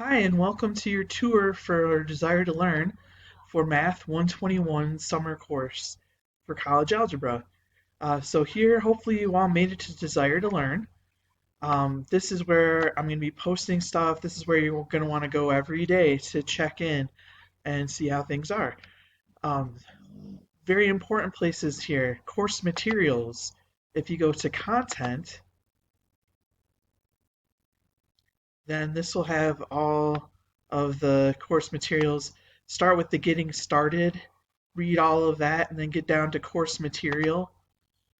Hi, and welcome to your tour for Desire to Learn for Math 121 summer course for college algebra. So here, hopefully you all made it to Desire to Learn. This is where I'm going to be posting stuff. This is where you're going to want to go every day to check in and see how things are. Um, Very important places here. Course materials. If you go to content, then this will have all of the course materials. Start with the getting started, read all of that, and then get down to course material,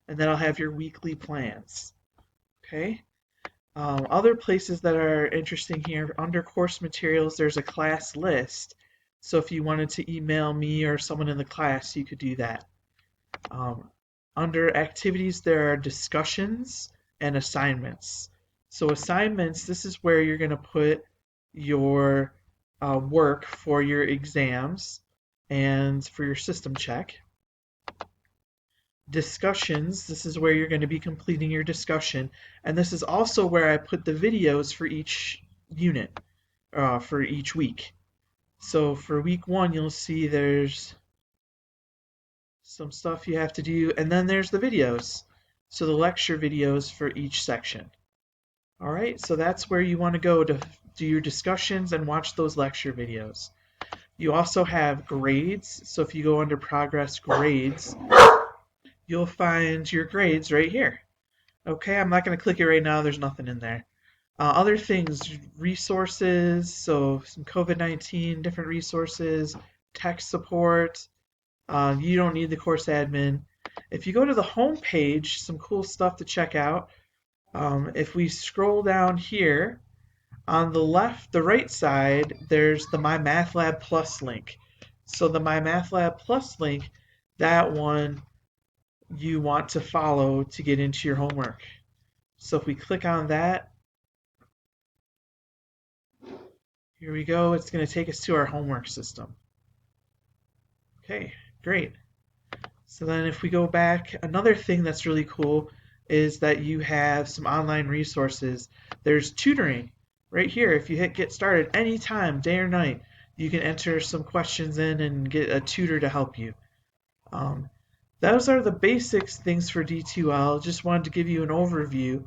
and then I'll have your weekly plans. Okay? Other places that are interesting here, under course materials, there's a class list. So if you wanted to email me or someone in the class, you could do that. Um, Under activities, there are discussions and assignments. So assignments, this is where you're going to put your work for your exams and for your system check. Discussions, this is where you're going to be completing your discussion. And this is also where I put the videos for each unit, for each week. So for week 1, you'll see there's some stuff you have to do, and then there's the videos. So the lecture videos for each section. All right, so that's where you want to go to do your discussions and watch those lecture videos. You also have grades. So if you go under progress grades, you'll find your grades right here. Okay, I'm not going to click it right now. There's nothing in there. Other things, resources, so some COVID-19, different resources, tech support. You don't need the course admin. If you go to the home page, some cool stuff to check out. If we scroll down here, on the right side, there's the My Math Lab Plus link. So the My Math Lab Plus link, that one you want to follow to get into your homework. So if we click on that, here we go. It's going to take us to our homework system. Okay, great. So then if we go back, another thing that's really cool is that you have some online resources. There's tutoring right here. If you hit get started anytime, day or night, you can enter some questions in and get a tutor to help you. Um, those are the basics things for D2L. Just wanted to give you an overview.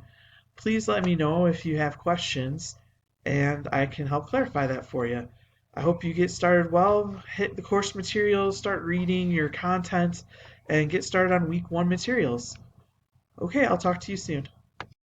Please let me know if you have questions and I can help clarify that for you. I hope you get started well, hit the course materials, start reading your content, and get started on week 1 materials. Okay, I'll talk to you soon.